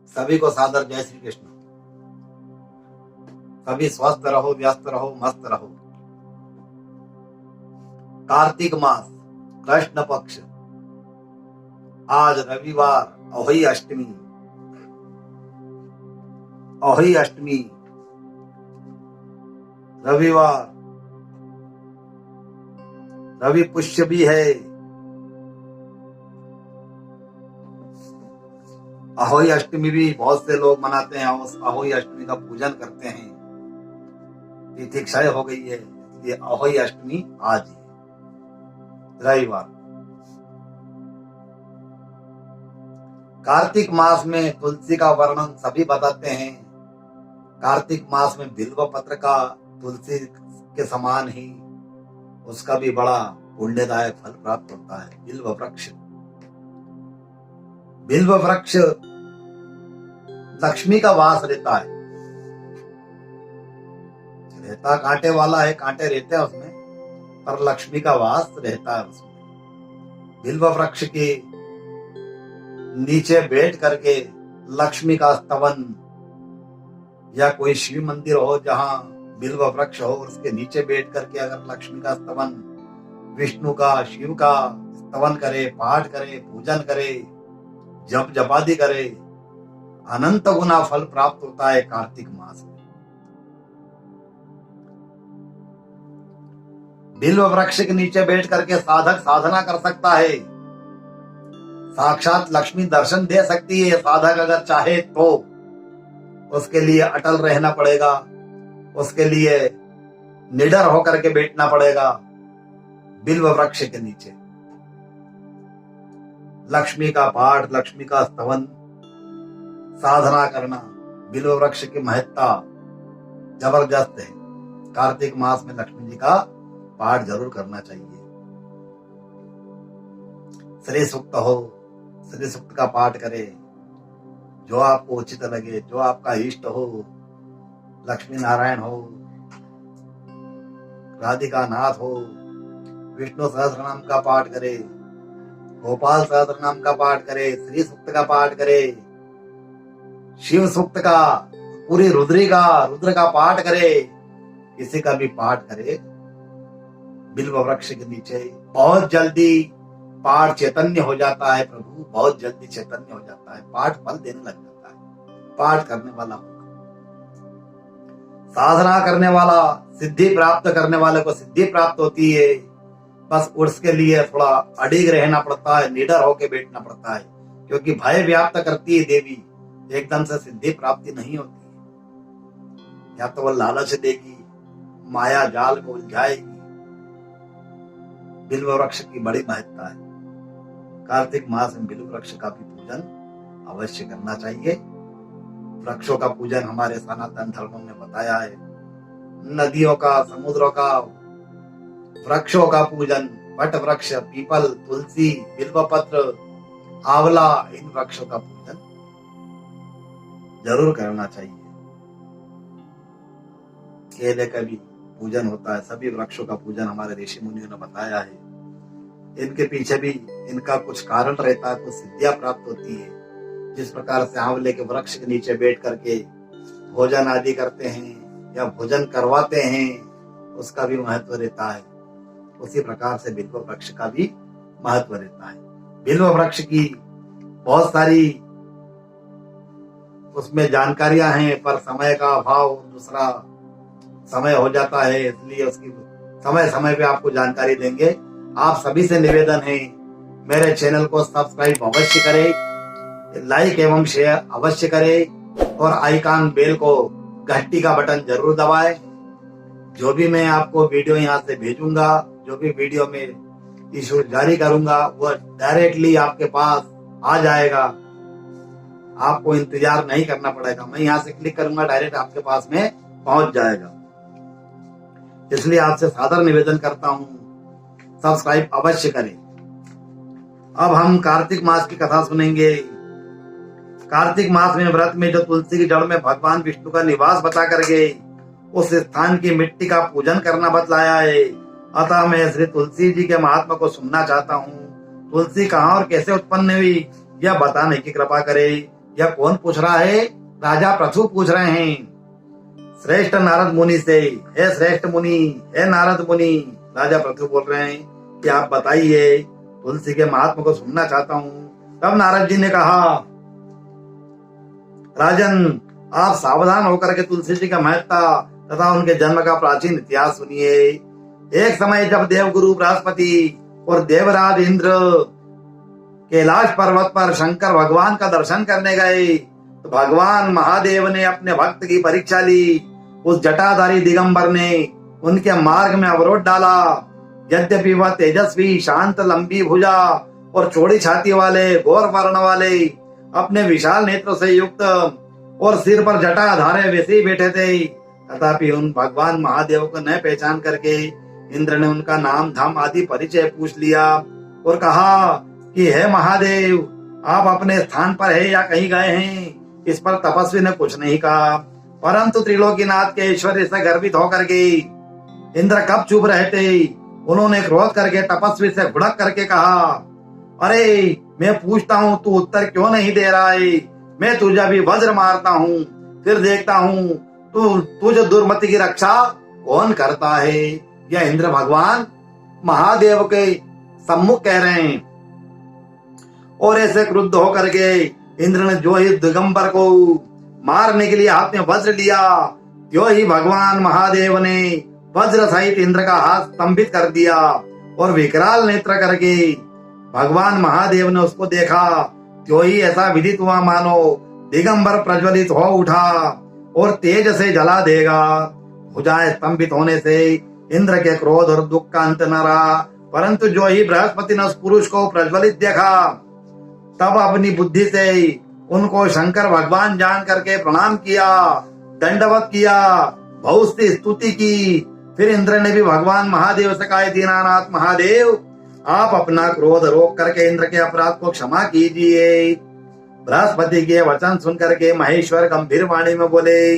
सभी को सादर जय श्री कृष्ण। सभी स्वस्थ रहो, व्यस्त रहो, मस्त रहो। कार्तिक मास, कृष्ण पक्ष, आज रविवार, अहोई अष्टमी। अहोई अष्टमी रविवार, रवि पुष्य भी है। अहोई अष्टमी भी बहुत से लोग मनाते हैं, उस अहोई अष्टमी का पूजन करते हैं। तिथि क्षय हो गई है, इसलिए अहोई अष्टमी आज है, रविवार। कार्तिक मास में तुलसी का वर्णन सभी बताते हैं। कार्तिक मास में बिल्व पत्र का तुलसी के समान ही उसका भी बड़ा पुण्यदायक फल प्राप्त होता है। बिल्व वृक्ष, बिल्व वृक्ष लक्ष्मी का वास रहता है। रहता कांटे वाला है, कांटे रहते हैं उसमें, पर लक्ष्मी का वास रहता है उसमें। बिल्व वृक्ष के नीचे बैठ करके लक्ष्मी का स्तवन, या कोई शिव मंदिर हो जहां बिल्व वृक्ष हो, उसके नीचे बैठ करके अगर लक्ष्मी का स्तवन, विष्णु का, शिव का स्तवन करे, पाठ करे, पूजन करे, जप जपादि करे, अनंत गुना फल प्राप्त होता है कार्तिक मास में। बिल्व वृक्ष के नीचे बैठ करके साधक साधना कर सकता है। साक्षात लक्ष्मी दर्शन दे सकती है साधक अगर चाहे तो। उसके लिए अटल रहना पड़ेगा, उसके लिए निडर होकर के बैठना पड़ेगा बिल्व वृक्ष के नीचे। लक्ष्मी का पाठ, लक्ष्मी का स्तवन, साधना करना, बिल्व वृक्ष की महत्ता जबरदस्त है। कार्तिक मास में लक्ष्मी जी का पाठ जरूर करना चाहिए। श्री सूक्त हो, श्री सूक्त का पाठ करे, जो आपको उचित लगे, जो आपका इष्ट हो। लक्ष्मी नारायण हो, राधिका नाथ हो, विष्णु सहस्रनाम का पाठ करे, गोपाल सहस्रनाम का पाठ करे, श्री सूक्त का पाठ करे, शिव सूक्त का, पूरी रुद्र का पाठ करे, किसी का भी पाठ करे बिल्व वृक्ष के नीचे। बहुत जल्दी पाठ चैतन्य हो जाता है प्रभु, बहुत जल्दी चैतन्य हो जाता है, पाठ फल देने लग जाता है। पाठ करने वाला होगा, साधना करने वाला, सिद्धि प्राप्त करने वाले को सिद्धि प्राप्त होती है। बस उसके लिए थोड़ा अडिग रहना पड़ता है, निडर होके बैठना पड़ता है, क्योंकि भय व्याप्त करती है देवी, एकदम से सिद्धि प्राप्ति नहीं होती है। या तो वह लालच देगी, माया जाल को उलझाएगी। बिल्व वृक्ष की बड़ी महत्ता है। कार्तिक मास में बिल्व वृक्ष का भी पूजन अवश्य करना चाहिए। वृक्षों का पूजन हमारे सनातन धर्मों में बताया है। नदियों का, समुद्रों का, वृक्षों का पूजन, वट वृक्ष, पीपल, तुलसी, बिल्वपत्र, आंवला, इन वृक्षों का पूजन जरूर करना चाहिए। केले का भी पूजन होता है। सभी वृक्षों का पूजन हमारे ऋषि मुनियों ने बताया है। इनके पीछे भी इनका कुछ कारण रहता है, कुछ सिद्धियां प्राप्त होती है। जिस प्रकार से आंवले के वृक्ष के नीचे बैठ करके भोजन आदि करते हैं या भोजन करवाते हैं, उसका भी महत्व रहता है। उसी प्रकार से बिल्व वृक्ष का भी महत्व रहता है। बिल्व वृक्ष की बहुत सारी उसमें जानकारियां हैं, पर समय का अभाव, दूसरा समय हो जाता है, इसलिए उसकी समय समय पे आपको जानकारी देंगे। आप सभी से निवेदन है, मेरे चैनल को सब्सक्राइब अवश्य करें, लाइक एवं शेयर अवश्य करें, और आइकॉन बेल को, घंटी का बटन जरूर दबाएं। जो भी मैं आपको वीडियो यहाँ से भेजूंगा, जो भी वीडियो में इशू जारी करूंगा, वो डायरेक्टली आपके पास आ जाएगा। आपको इंतजार नहीं करना पड़ेगा, मैं यहाँ से क्लिक करूंगा, डायरेक्ट आपके पास में पहुंच जाएगा। इसलिए आपसे सादर निवेदन करता हूं, सब्सक्राइब अवश्य करें। अब हम कार्तिक मास की कथा सुनेंगे। कार्तिक मास में व्रत में जो तुलसी की जड़ में भगवान विष्णु का निवास बता कर गए, उस स्थान की मिट्टी का पूजन करना बतलाया है। अतः मैं श्री तुलसी जी के महात्मा को सुनना चाहता हूँ। तुलसी कहाँ और कैसे उत्पन्न हुई, यह बताने की कृपा करे। यह कौन पूछ रहा है? राजा पृथु पूछ रहे हैं श्रेष्ठ नारद मुनि से। हे श्रेष्ठ मुनि, हे नारद मुनि, राजा पृथु बोल रहे हैं कि आप बताइए, तुलसी के महात्मा को सुनना चाहता हूँ। तब नारद जी ने कहा, राजन, आप सावधान होकर के तुलसी जी का महत्ता तथा उनके जन्म का प्राचीन इतिहास सुनिए। एक समय जब देवगुरु बृहस्पति और देवराज इंद्र कैलाश पर्वत पर शंकर भगवान का दर्शन करने गए तो भगवान महादेव ने अपने भक्त की परीक्षा ली। उस जटाधारी दिगंबर ने उनके मार्ग में अवरोध डाला। यद्यपि वह तेजस्वी, शांत, लंबी भुजा और चौड़ी छाती वाले, गौर वर्ण वाले, अपने विशाल नेत्रों से युक्त और सिर पर जटा धारे वैसे ही बैठे थे, तथापि उन भगवान महादेव को न पहचान करके इंद्र ने उनका नाम धाम आदि परिचय पूछ लिया और कहा कि हे महादेव, आप अपने स्थान पर है या कहीं गए हैं? इस पर तपस्वी ने कुछ नहीं कहा, परंतु त्रिलोकीनाथ के ऐश्वर्य से गर्वित होकर के इंद्र कब चुप रहे थे। उन्होंने क्रोध करके तपस्वी से भुड़क करके कहा, अरे मैं पूछता हूँ, तू उत्तर क्यों नहीं दे रहा है? मैं तुझे भी वज्र मारता हूँ, फिर देखता हूँ तुझ दुर्मति की रक्षा कौन करता है। यह इंद्र भगवान महादेव के सम्मुख कह रहे हैं। और ऐसे क्रुद्ध होकर के इंद्र ने जो ही दिगंबर को मारने के लिए हाथ में वज्र लिया, त्यो ही भगवान महादेव ने वज्र सहित इंद्र का हाथ स्तंभित कर दिया और विकराल नेत्र करके भगवान महादेव ने उसको देखा। त्यो ही ऐसा विदित हुआ मानो दिगंबर प्रज्वलित हो उठा और तेज से जला देगा। भुजाएं स्तंभित होने से इंद्र के क्रोध और दुख का अंत न रहा, परंतु जो ही बृहस्पति ने उस पुरुष को प्रज्वलित देखा, तब अपनी बुद्धि से उनको शंकर भगवान जान करके प्रणाम किया, दंडवत किया, बहुत सी स्तुति की। फिर इंद्र ने भी भगवान महादेव से कहा, दीनानाथ महादेव, आप अपना क्रोध रोक करके इंद्र के अपराध को क्षमा कीजिए। बृहस्पति के वचन सुनकर के महेश्वर गंभीर वाणी में बोले,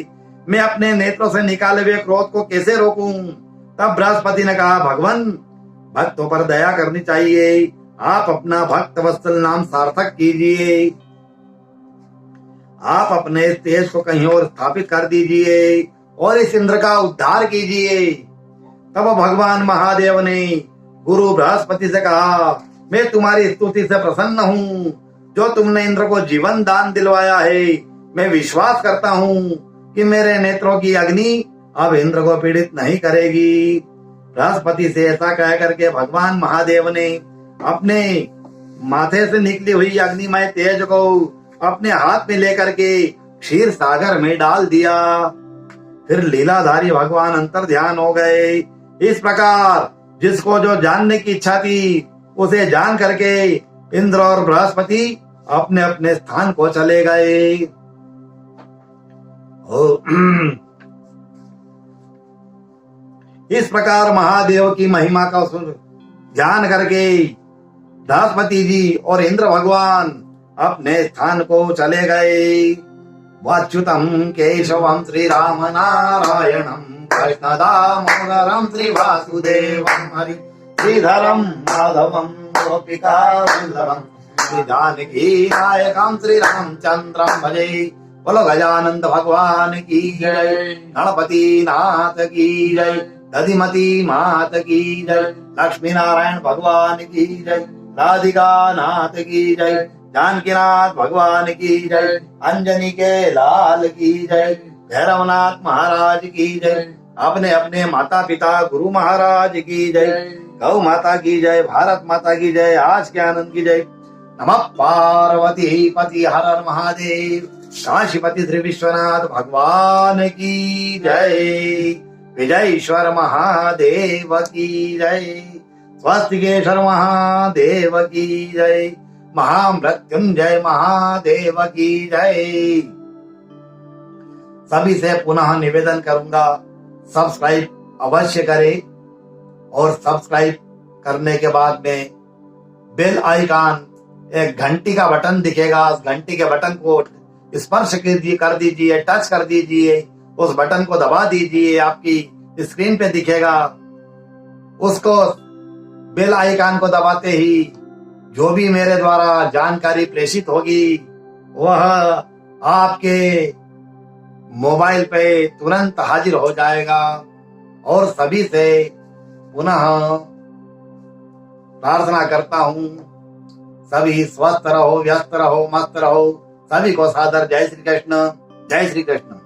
मैं अपने नेत्रों से निकाले हुए क्रोध को कैसे रोकूं? तब बृहस्पति ने कहा, भगवान, भक्तों पर दया करनी चाहिए, आप अपना भक्त वत्सल नाम सार्थक कीजिए। आप अपने तेज को कहीं और स्थापित कर दीजिए और इस इंद्र का उद्धार कीजिए। तब भगवान महादेव ने गुरु बृहस्पति से कहा, मैं तुम्हारी स्तुति से प्रसन्न हूँ, जो तुमने इंद्र को जीवन दान दिलवाया है। मैं विश्वास करता हूँ कि मेरे नेत्रों की अग्नि अब इंद्र को पीड़ित नहीं करेगी। बृहस्पति से ऐसा कह करके भगवान महादेव ने अपने माथे से निकली हुई अग्निमय तेज को अपने हाथ में लेकर के क्षीर सागर में डाल दिया। फिर लीलाधारी भगवान अंतर ध्यान हो गए। इस प्रकार जिसको जो जानने की इच्छा थी उसे जान करके इंद्र और बृहस्पति अपने अपने स्थान को चले गए। इस प्रकार महादेव की महिमा का ध्यान करके बृहस्पति जी और इंद्र भगवान अपने स्थान को चले गए। वाच्युतम केशवम श्री राम नारायणम कृष्ण दामोदरम श्री वासुदेवम हरि श्रीधरम माधवम गोपिका वल्लभम श्री जानकी नायकम श्री रामचंद्रम भजे। बोलो गजानंद भगवान की जय, गणपति नाथ की जय, दधिमती मात की जय, लक्ष्मी नारायण भगवान की जय, राधिका नाथ की जय, जानकीनाथ भगवान की जय, अंजनी के लाल की जय, भैरवनाथ महाराज की जय, अपने अपने माता पिता गुरु महाराज की जय, गौ माता की जय, भारत माता की जय, आज के आनंद की जय। नमः पार्वती पति हर हर महादेव, काशीपति श्री विश्वनाथ भगवान की जय, विजयेश्वर महादेव की जय, स्वस्तिकेश्वर महादेव की जय, महामृत्युंजय महादेव की जय। सभी से पुनः निवेदन करूंगा, सब्सक्राइब अवश्य करें और सब्सक्राइब करने के बाद में बेल आइकन, एक घंटी का बटन दिखेगा, उस घंटी के बटन को स्पर्श कर दीजिए, टच कर दीजिए, उस बटन को दबा दीजिए, आपकी स्क्रीन पे दिखेगा। उसको बेल आइकन को दबाते ही जो भी मेरे द्वारा जानकारी प्रेषित होगी वह आपके मोबाइल पे तुरंत हाजिर हो जाएगा। और सभी से पुनः प्रार्थना करता हूँ, सभी स्वस्थ रहो, व्यस्त रहो, मस्त रहो। सभी को सादर जय श्री कृष्ण, जय श्री कृष्ण।